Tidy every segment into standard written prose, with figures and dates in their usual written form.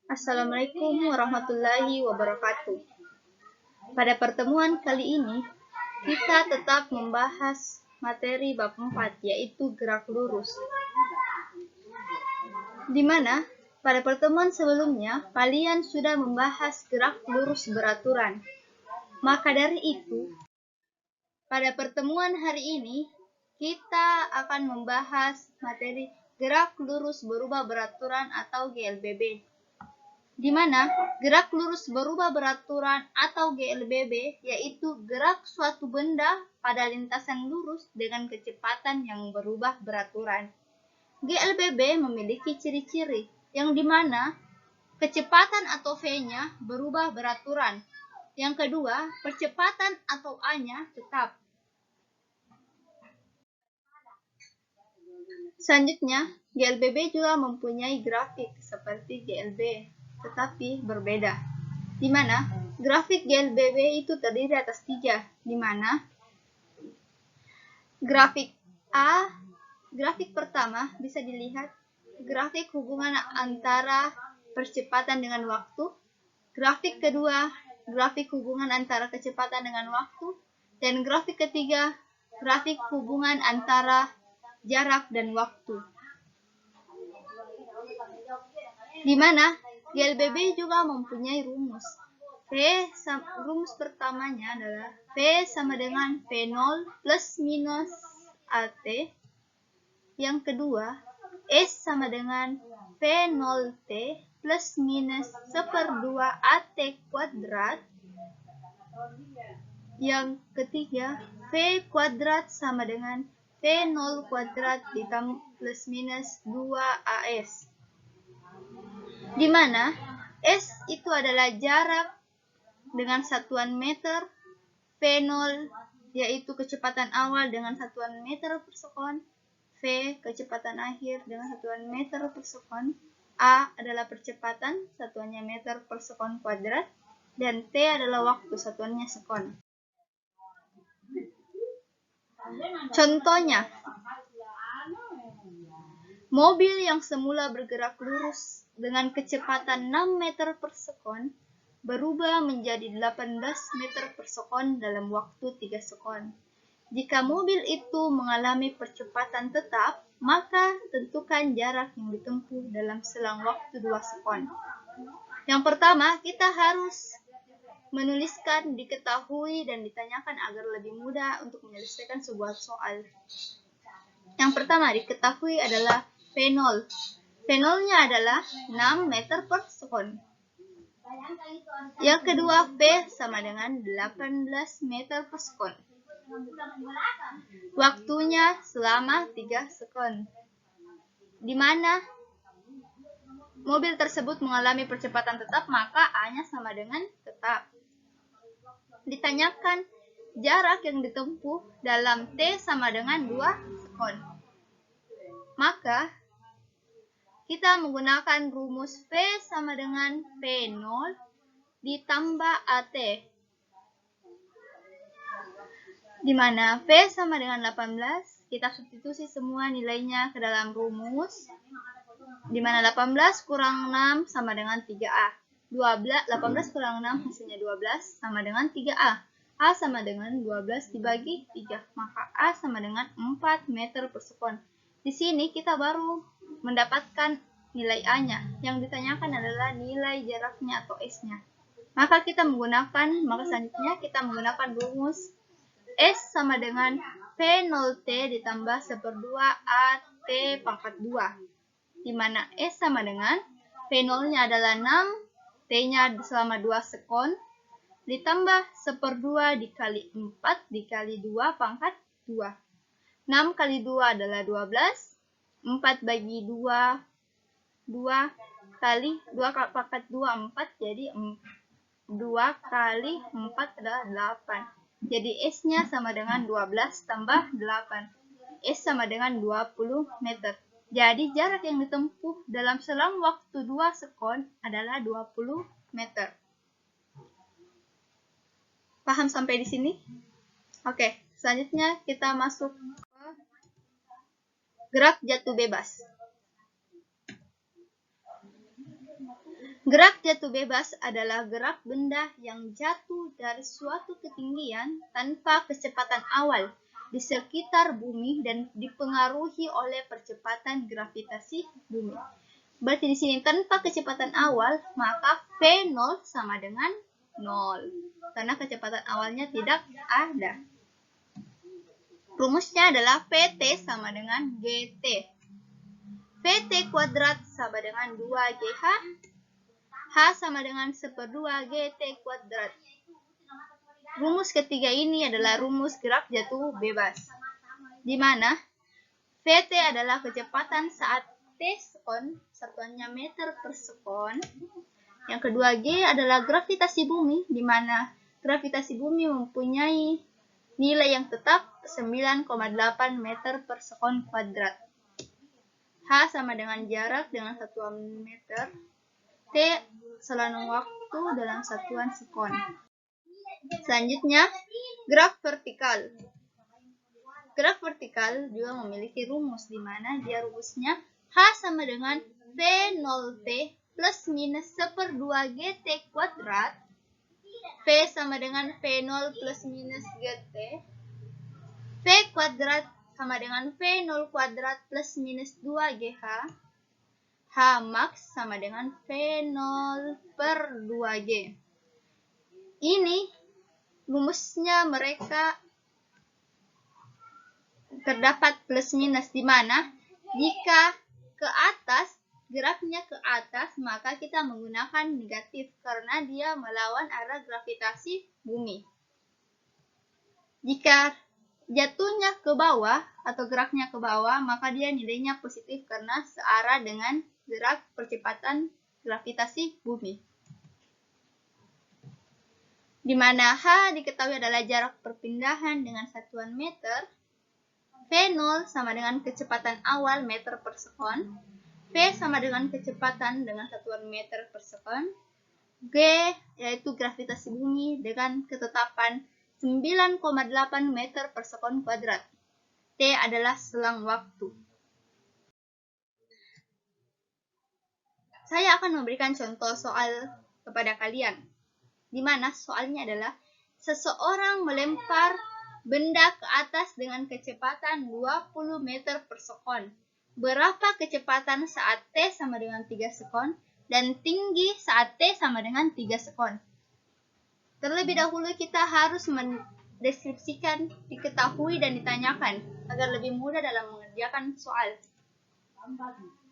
Assalamualaikum warahmatullahi wabarakatuh. Pada pertemuan kali ini, kita tetap membahas materi bab 4, yaitu gerak lurus. Di mana pada pertemuan sebelumnya, kalian sudah membahas gerak lurus beraturan. Maka dari itu, pada pertemuan hari ini, kita akan membahas materi gerak lurus berubah beraturan atau GLBB. Di mana gerak lurus berubah beraturan atau GLBB yaitu gerak suatu benda pada lintasan lurus dengan kecepatan yang berubah beraturan. GLBB memiliki ciri-ciri yang dimana kecepatan atau V-nya berubah beraturan. Yang kedua, percepatan atau A-nya tetap. Selanjutnya, GLBB juga mempunyai grafik seperti GLB, tetapi berbeda. Di mana grafik GLBB itu terdiri atas 3, di mana grafik A, grafik pertama bisa dilihat grafik hubungan antara percepatan dengan waktu, grafik kedua grafik hubungan antara kecepatan dengan waktu, dan grafik ketiga grafik hubungan antara jarak dan waktu. Di mana GLBB juga mempunyai rumus. Rumus pertamanya adalah V sama dengan V0 plus minus AT. Yang kedua, S sama dengan V0T plus minus 1/2 AT kuadrat. Yang ketiga, V kuadrat sama dengan V0 kuadrat ditambah plus minus 2AS. Di mana S itu adalah jarak dengan satuan meter, V0 yaitu kecepatan awal dengan satuan meter per sekon, V kecepatan akhir dengan satuan meter per sekon, A adalah percepatan satuannya meter per sekon kuadrat, dan T adalah waktu satuannya sekon. Contohnya, mobil yang semula bergerak lurus dengan kecepatan 6 meter per sekon berubah menjadi 18 meter per sekon dalam waktu 3 sekon. Jika mobil itu mengalami percepatan tetap, maka tentukan jarak yang ditempuh dalam selang waktu 2 sekon. Yang pertama, kita harus menuliskan diketahui dan ditanyakan agar lebih mudah untuk menyelesaikan sebuah soal. Yang pertama diketahui adalah V0. V0-nya adalah 6 meter per sekon. Yang kedua, V sama dengan 18 meter per sekon. Waktunya selama 3 sekon. Di mana mobil tersebut mengalami percepatan tetap, maka A-nya sama dengan tetap. Ditanyakan jarak yang ditempuh dalam T sama dengan 2 sekon. Maka kita menggunakan rumus V sama dengan V0 ditambah AT. Di mana V sama dengan 18, kita substitusi semua nilainya ke dalam rumus. Di mana 18 kurang 6 sama dengan 3A. 18 kurang 6 hasilnya 12 sama dengan 3A. A sama dengan 12 dibagi 3, maka A sama dengan 4 meter per sekon. Di sini kita baru mendapatkan nilai A-nya. Yang ditanyakan adalah nilai jaraknya atau S-nya. Maka selanjutnya kita menggunakan rumus S sama dengan V0T ditambah 1/2 AT pangkat 2. Di mana S sama dengan V0-nya adalah 6, T-nya selama 2 sekon, ditambah 1/2 dikali 4 dikali 2 pangkat 2. 6 kali 2 adalah 12, 4 bagi 2, 2 kali 2 pangkat 2, 4, jadi 2 kali 4 adalah 8. Jadi S-nya sama dengan 12 tambah 8. S sama dengan 20 meter. Jadi jarak yang ditempuh dalam selang waktu 2 sekon adalah 20 meter. Paham sampai di sini? Oke, selanjutnya kita masuk ke gerak jatuh bebas. Gerak jatuh bebas adalah gerak benda yang jatuh dari suatu ketinggian tanpa kecepatan awal di sekitar bumi dan dipengaruhi oleh percepatan gravitasi bumi. Berarti di sini tanpa kecepatan awal, maka V0 sama dengan 0. Karena kecepatan awalnya tidak ada. Rumusnya adalah VT sama dengan GT. VT kuadrat sama dengan 2GH. H sama dengan 1/2 GT kuadrat. Rumus ketiga ini adalah rumus gerak jatuh bebas, di mana VT adalah kecepatan saat T sekon, satuannya meter per sekon. Yang kedua G adalah gravitasi bumi, di mana gravitasi bumi mempunyai nilai yang tetap 9,8 meter per sekon kuadrat. H sama dengan jarak dengan satuan meter. T selang waktu dalam satuan sekon. Selanjutnya, gerak vertikal. Gerak vertikal juga memiliki rumus, di mana dia rumusnya H sama dengan V0T plus minus 1/2 GT kuadrat. V sama dengan V0 plus minus GT. V kuadrat sama dengan V0 kuadrat plus minus 2GH. H max sama dengan V0/2G. Ini rumusnya mereka terdapat plus minus, di mana jika ke atas, geraknya ke atas, maka kita menggunakan negatif karena dia melawan arah gravitasi bumi. Jika jatuhnya ke bawah atau geraknya ke bawah, maka dia nilainya positif karena searah dengan gerak percepatan gravitasi bumi. Di mana H diketahui adalah jarak perpindahan dengan satuan meter. V0 sama dengan kecepatan awal meter per sekon. V sama dengan kecepatan dengan satuan meter per sekon. G yaitu gravitasi bumi dengan ketetapan 9,8 meter per sekon kuadrat. T adalah selang waktu. Saya akan memberikan contoh soal kepada kalian, di mana soalnya adalah seseorang melempar benda ke atas dengan kecepatan 20 meter per sekon. Berapa kecepatan saat T sama dengan 3 sekon dan tinggi saat T sama dengan 3 sekon? Terlebih dahulu kita harus mendeskripsikan, diketahui dan ditanyakan agar lebih mudah dalam mengerjakan soal.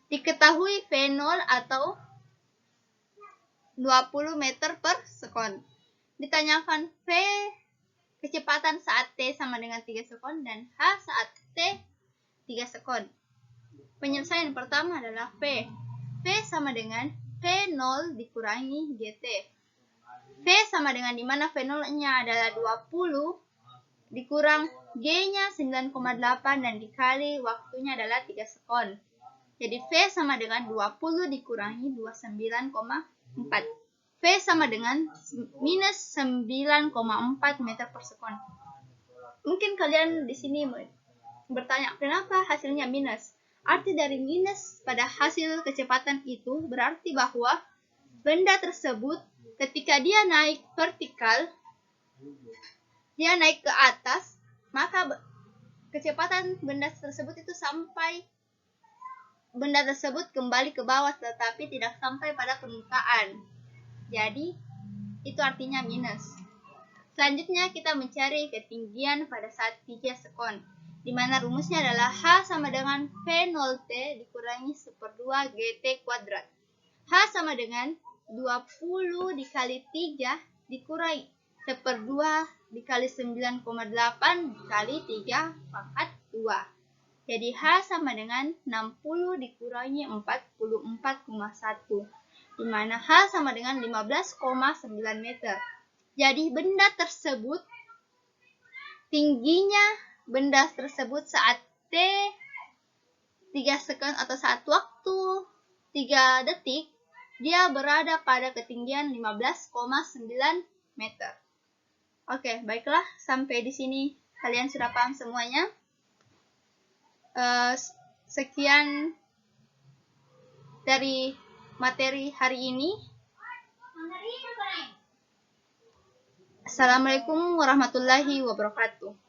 Diketahui V0 atau 20 meter per sekon. Ditanyakan V kecepatan saat T sama dengan 3 sekon dan H saat T 3 sekon. Penyelesaian pertama adalah V. V sama dengan V0 dikurangi GT. V sama dengan dimana V0-nya adalah 20 dikurang G-nya 9,8 dan dikali waktunya adalah 3 sekon. Jadi V sama dengan 20 dikurangi 29,4. V sama dengan minus 9,4 meter per sekon. Mungkin kalian di sini bertanya, kenapa hasilnya minus? Arti dari minus pada hasil kecepatan itu berarti bahwa benda tersebut ketika dia naik vertikal, dia naik ke atas, maka kecepatan benda tersebut itu sampai benda tersebut kembali ke bawah tetapi tidak sampai pada permukaan. Jadi, itu artinya minus. Selanjutnya kita mencari ketinggian pada saat 3 sekon, di mana rumusnya adalah H sama dengan V0T dikurangi 1/2 GT kuadrat. H sama dengan 20 dikali 3 dikurangi 1/2 dikali 9,8 dikali 3 pangkat 2. Jadi H sama dengan 60 dikurangi 44,1, di mana H sama dengan 15,9 meter. Jadi benda tersebut, tingginya benda tersebut saat T 3 sekon atau saat waktu 3 detik, dia berada pada ketinggian 15,9 meter. Oke, baiklah, sampai di sini kalian sudah paham semuanya. Sekian dari materi hari ini. Assalamualaikum warahmatullahi wabarakatuh.